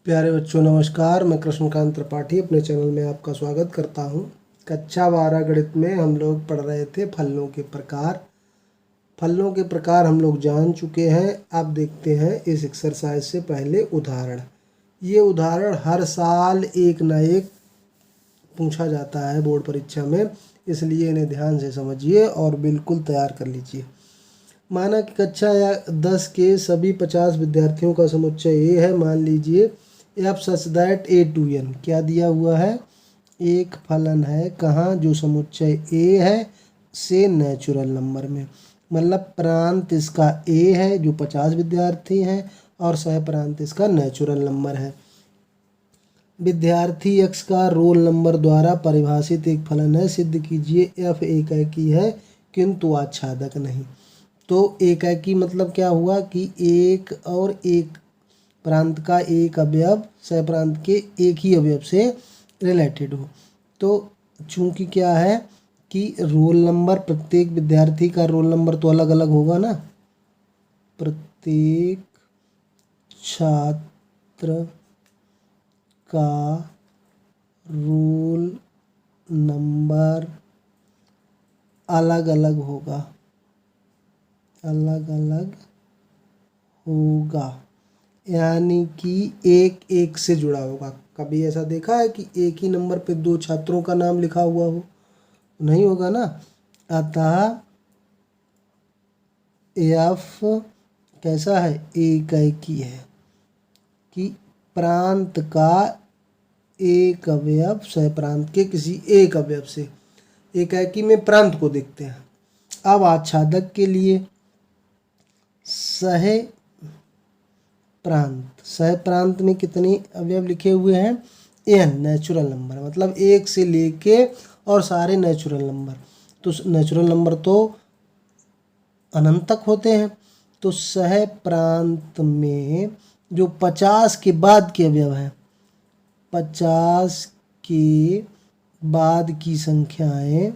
प्यारे बच्चों नमस्कार। मैं कृष्णकांत त्रिपाठी अपने चैनल में आपका स्वागत करता हूं। कक्षा 12 गणित में हम लोग पढ़ रहे थे फलनों के प्रकार। फलनों के प्रकार हम लोग जान चुके हैं। अब देखते हैं इस एक्सरसाइज से पहले उदाहरण। ये उदाहरण हर साल एक न एक पूछा जाता है बोर्ड परीक्षा में, इसलिए इन्हें ध्यान से समझिए और बिल्कुल तैयार कर लीजिए। माना कि कक्षा 10 के सभी 50 विद्यार्थियों का समुच्चय ए है। मान लीजिए एफ सच दैट A2n क्या दिया हुआ है, एक फलन है कहाँ, जो समुच्चय ए है से नेचुरल नंबर में, मतलब प्रांत इसका ए है जो 50 विद्यार्थी हैं और सह प्रांत इसका नेचुरल नंबर है। विद्यार्थी एक्स का रोल नंबर द्वारा परिभाषित एक फलन है। सिद्ध कीजिए एफ एकाकी है किंतु आच्छादक नहीं। तो एकाकी मतलब क्या हुआ कि एक और एक प्रांत का एक अवयव सह प्रांत के एक ही अवयव से रिलेटेड हो। तो चूंकि क्या है कि रोल नंबर, प्रत्येक विद्यार्थी का रोल नंबर तो अलग अलग होगा ना, प्रत्येक छात्र का रोल नंबर अलग अलग होगा, अलग अलग होगा, यानी कि एक एक से जुड़ा होगा। कभी ऐसा देखा है कि एक ही नंबर पे दो छात्रों का नाम लिखा हुआ हो? नहीं होगा ना। अतः एफ कैसा है, एकाकी है कि प्रांत का एक अवयव सह प्रांत के किसी एक अवयव से। एकाकी में प्रांत को देखते हैं। अब आच्छादक के लिए सह प्रांत, सह प्रांत में कितने अवयव लिखे हुए हैं, एन नेचुरल नंबर, मतलब एक से लेके और सारे नेचुरल नंबर। तो नेचुरल नंबर तो अनंत तक होते हैं। तो सह प्रांत में जो 50 के बाद के अवयव हैं, 50 के बाद की संख्याएं,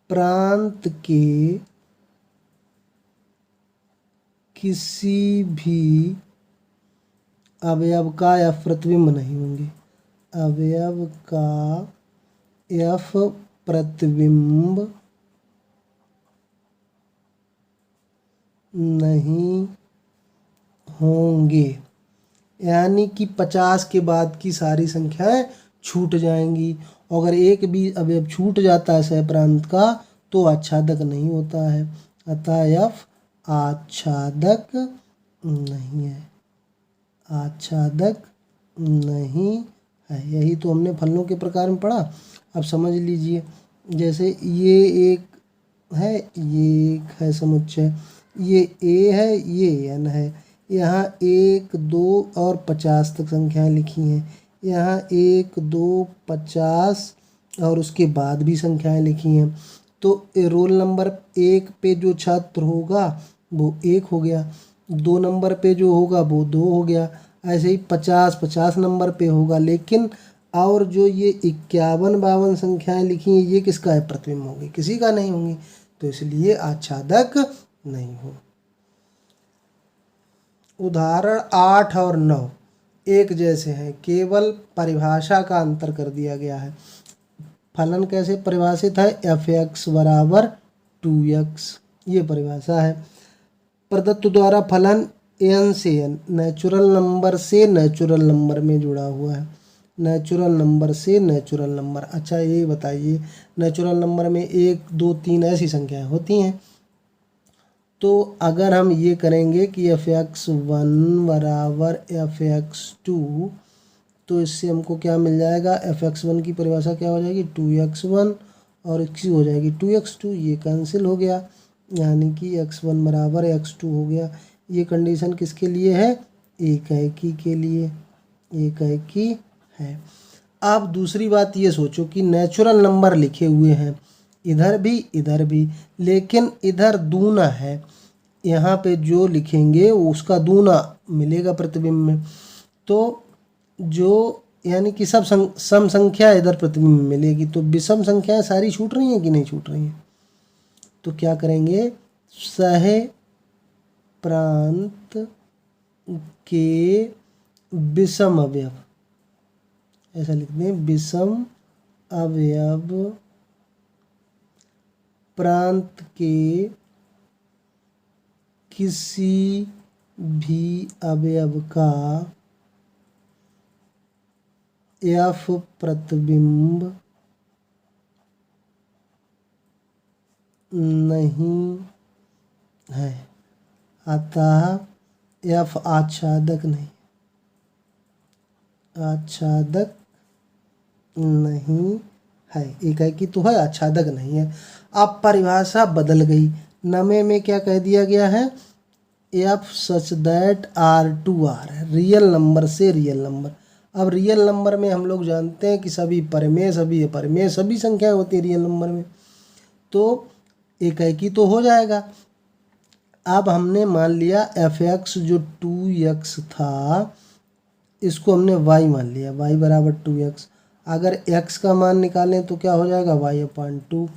प्रांत के किसी भी अवयव का एफ प्रतिबिंब नहीं होंगे। अवयव का एफ प्रतिबिंब नहीं होंगे, यानी कि 50 के बाद की सारी संख्याएं छूट जाएंगी। अगर एक भी अवयव छूट जाता है सह प्रांत का तो आच्छादक नहीं होता है। अतः एफ आच्छादक नहीं है, आच्छादक नहीं है। यही तो हमने फलनों के प्रकार में पढ़ा। अब समझ लीजिए, जैसे ये एक है, ये एक है समुच्चय, ये ए है, ये एन है। यहाँ 1 2 और 50 तक संख्याएं लिखी हैं। यहाँ 1 2 50 और उसके बाद भी संख्याएं लिखी हैं। तो रोल नंबर 1 पे जो छात्र होगा वो 1 हो गया, 2 नंबर पे जो होगा वो 2 हो गया, ऐसे ही 50 नंबर पे होगा। लेकिन और जो ये 51 52 संख्याएं लिखी हैं, ये किसका है, प्रतिबिंब होंगी, किसी का नहीं होंगी। तो इसलिए आच्छादक नहीं हो। उदाहरण 8 और 9 एक जैसे हैं, केवल परिभाषा का अंतर कर दिया गया है। फलन कैसे परिभाषित है, एफ एक्स बराबर 2x, ये परिभाषा है। प्रदत्त द्वारा फलन एन से एन नेचुरल नंबर से नेचुरल नंबर में जुड़ा हुआ है, नेचुरल नंबर से नेचुरल नंबर। अच्छा ये बताइए, नेचुरल नंबर में 1 2 3 ऐसी संख्याएं होती हैं। तो अगर हम ये करेंगे कि एफ एक्स 1 बराबर एफ एक्स 2, तो इससे हमको क्या मिल जाएगा, एफ एक्स 1 की परिभाषा क्या हो जाएगी, 2x1 और इसकी हो जाएगी 2x2। ये कैंसिल हो गया, यानी कि x1 बराबर x2 हो गया। ये कंडीशन किसके लिए है, एकाकी के लिए, एकाकी है। अब दूसरी बात ये सोचो कि नेचुरल नंबर लिखे हुए हैं इधर भी, लेकिन इधर दूना है, यहाँ पे जो लिखेंगे उसका दूना मिलेगा प्रतिबिंब में। तो जो यानी कि सब सम संख्या इधर प्रतिबिंब मिलेगी। तो विषम संख्याएं सारी छूट रही हैं कि नहीं छूट रही हैं। तो क्या करेंगे सह प्रांत के विषम अवयव, ऐसा लिखते हैं, विषम अवयव प्रांत के किसी भी अवयव का एफ प्रतिबिंब नहीं है, अतः एफ आच्छादक नहीं, आच्छादक नहीं है, एकाकी तो है, आच्छादक नहीं है। अब परिभाषा बदल गई, नमे में क्या कह दिया गया है, f such that R to R है, रियल नंबर से रियल नंबर। अब रियल नंबर में हम लोग जानते हैं कि सभी परिमेय, सभी अपरिमेय, सभी संख्याएं होती हैं रियल नंबर में, तो एकाकी तो हो जाएगा। अब हमने मान लिया एफ एक्स जो 2x था, इसको हमने y मान लिया, y बराबर 2x। अगर x का मान निकालें तो क्या हो जाएगा, y/2।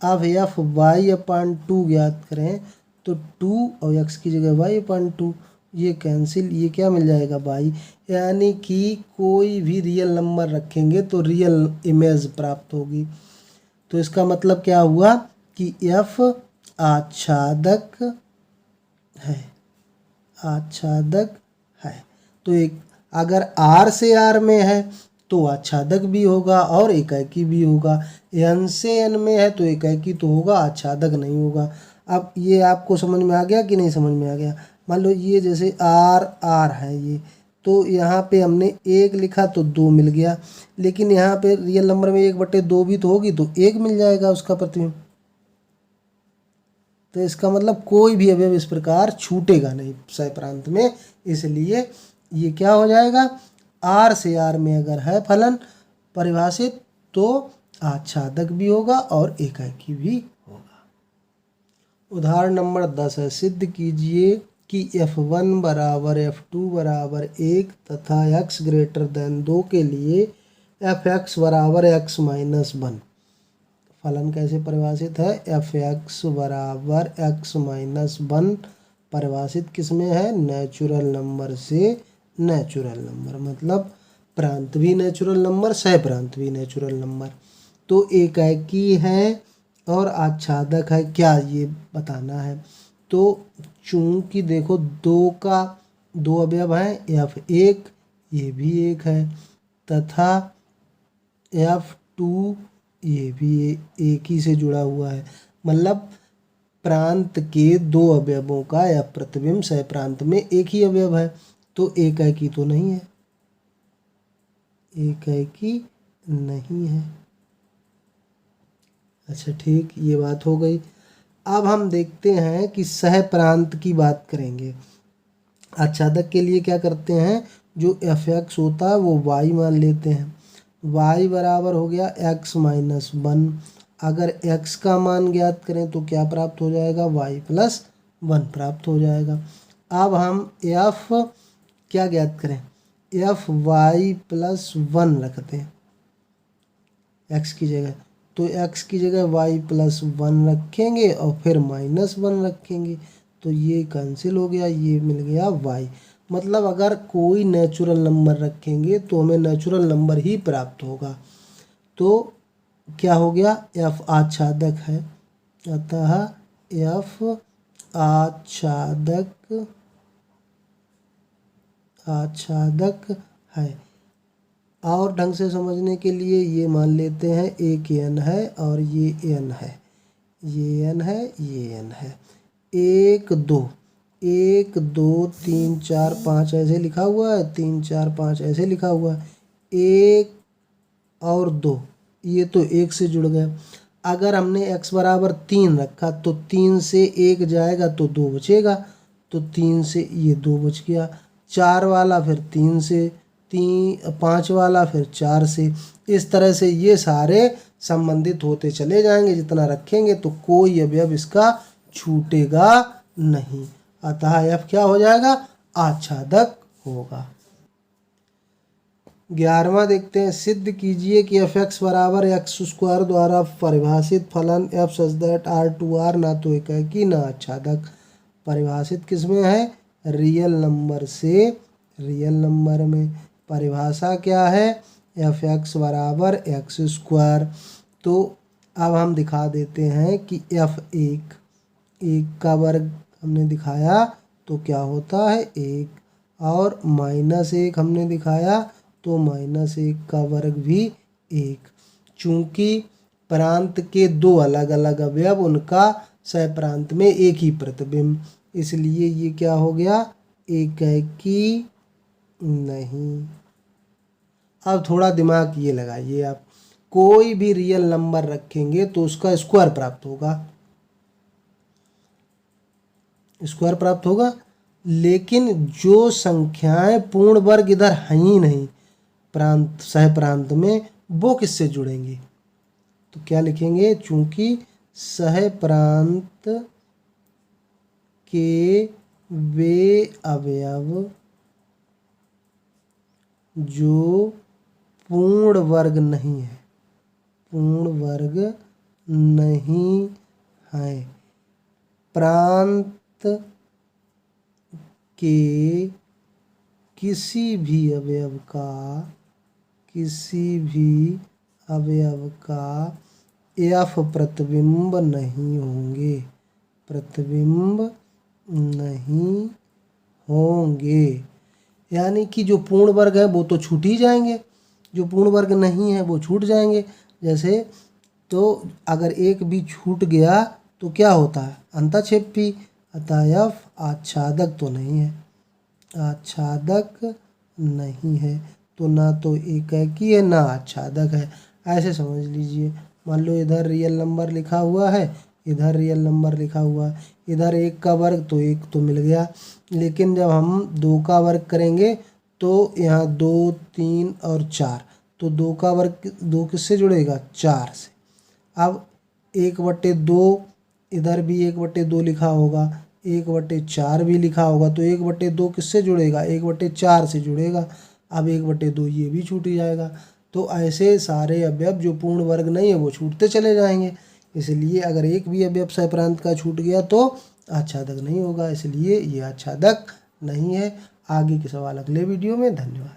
अब एफ y/2 ज्ञात करें तो 2 और x की जगह y/2, ये कैंसिल, ये क्या मिल जाएगा, y। यानी कि कोई भी रियल नंबर रखेंगे तो रियल इमेज प्राप्त होगी। तो इसका मतलब क्या हुआ कि f आच्छादक है, आच्छादक है। तो एक अगर r से r में है तो आच्छादक भी होगा और एकाकी भी होगा, n से n में है तो एकाकी तो होगा, आच्छादक नहीं होगा। अब ये आपको समझ में आ गया कि नहीं समझ में आ गया। मान लो ये जैसे r r है ये, तो यहाँ पे हमने 1 लिखा तो 2 मिल गया, लेकिन यहाँ पे रियल नंबर में 1/2 भी तो होगी, तो 1 मिल जाएगा उसका प्रतिबिंब। तो इसका मतलब कोई भी अवयव इस प्रकार छूटेगा नहीं सह प्रांत में, इसलिए ये क्या हो जाएगा, आर से आर में अगर है फलन परिभाषित तो आच्छादक भी होगा और एकाकी भी होगा। उदाहरण नंबर 10 है, सिद्ध कीजिए कि f1 बराबर f2 बराबर 1 तथा x ग्रेटर देन 2 के लिए fx बराबर x माइनस 1। फलन कैसे परिभाषित है, fx बराबर x माइनस 1 परिभाषित किस में है, नेचुरल नंबर से नेचुरल नंबर, मतलब प्रांत भी नेचुरल नंबर, सह प्रांत भी नेचुरल नंबर। तो एकाकी है और आच्छादक है, क्या ये बताना है। तो चूंकि देखो 2 का 2 अवयव हैं, f1 ये भी 1 है तथा f2 ये भी एक ही से जुड़ा हुआ है, मतलब प्रांत के 2 अवयवों का या प्रतिबिंब सह प्रांत में एक ही अवयव है, तो एकाकी तो नहीं है, एकाकी नहीं है। अच्छा ठीक, ये बात हो गई। अब हम देखते हैं कि सह प्रांत की बात करेंगे। आच्छादक के लिए क्या करते हैं, जो fx होता है वो y मान लेते हैं, y बराबर हो गया x माइनस 1। अगर x का मान ज्ञात करें तो क्या प्राप्त हो जाएगा, y प्लस 1 प्राप्त हो जाएगा। अब हम f क्या ज्ञात करें, fy प्लस 1 रखते हैं x की जगह, तो x की जगह y प्लस 1 रखेंगे और फिर माइनस 1 रखेंगे, तो ये कैंसिल हो गया, ये मिल गया y। मतलब अगर कोई नेचुरल नंबर रखेंगे तो हमें नेचुरल नंबर ही प्राप्त होगा। तो क्या हो गया, f आच्छादक है, अतः f आच्छादक है। और ढंग से समझने के लिए ये मान लेते हैं एक n है और ये n है, ये n है, ये n है। 1 2 1 2 3 4 5 ऐसे लिखा हुआ है, 3 4 5 ऐसे लिखा हुआ है, 1 और 2 ये तो 1 से जुड़ गए। अगर हमने x बराबर 3 रखा तो 3 से 1 जाएगा तो 2 बचेगा, तो 3 से ये 2 बच गया, 4 वाला फिर 3 से, 5 वाला फिर 4 से, इस तरह से ये सारे संबंधित होते चले जाएंगे। जितना रखेंगे तो कोई अवयव इसका छूटेगा नहीं, अतः f क्या हो जाएगा, आच्छादक होगा। 11वां देखते हैं, सिद्ध कीजिए कि एफ एक्स बराबर एक्स स्क्वायर द्वारा परिभाषित फलन f such that R to R ना तो एकाकी ना आच्छादक। परिभाषित किस में है? रियल नंबर से। रियल नंबर में परिभाषा क्या है? एफ एक्स बराबर एक्स स्क्वायर। तो अब हम दिखा देते हैं कि एफ एक का वर्ग हमने दिखाया तो क्या होता है? एक, और -1 हमने दिखाया तो -1 का वर्ग भी एक। चूंकि प्रांत के दो अलग अलग अवयव, उनका सहप्रांत में एक ही प्रतिबिंब, इसलिए ये क्या हो गया? एकाकी नहीं। अब थोड़ा दिमाग ये लगाइए आप, कोई भी रियल नंबर रखेंगे तो उसका स्क्वायर प्राप्त होगा, स्क्वायर प्राप्त होगा। लेकिन जो संख्याएं पूर्ण वर्ग इधर हैं ही नहीं प्रांत सहप्रांत में, वो किससे जुड़ेंगी? तो क्या लिखेंगे? चूंकि सहप्रांत के वे अवयव जो पूर्ण वर्ग नहीं है, पूर्ण वर्ग नहीं है, प्रांत के किसी भी अवयव का एफ प्रतिबिंब नहीं होंगे, प्रतिबिंब नहीं होंगे। यानी कि जो पूर्ण वर्ग है वो तो छूट ही जाएंगे, जो पूर्ण वर्ग नहीं है वो छूट जाएंगे। जैसे तो अगर एक भी छूट गया तो क्या होता है? अंतःक्षेपी। अतः एफ आच्छादक तो नहीं है, आच्छादक नहीं है, तो ना तो एकाकी है ना आच्छादक है। ऐसे समझ लीजिए। मान लो इधर रियल नंबर लिखा हुआ है, इधर रियल नंबर लिखा हुआ है, इधर एक का वर्ग तो एक तो मिल गया, लेकिन जब हम दो का वर्ग करेंगे तो यहाँ 2, 3 और 4, तो दो का वर्ग दो किससे जुड़ेगा? 4 से। अब 1/2 इधर भी 1/2 लिखा होगा, 1/4 भी लिखा होगा, तो 1/2 किससे जुड़ेगा? 1/4 से जुड़ेगा। अब 1/2 ये भी छूट ही जाएगा। तो ऐसे सारे अवयव जो पूर्ण वर्ग नहीं है वो छूटते चले जाएंगे। इसलिए अगर एक भी अवयव सहप्रांत का छूट गया तो आच्छादक नहीं होगा, इसलिए ये आच्छादक नहीं है। आगे के सवाल अगले वीडियो में। धन्यवाद।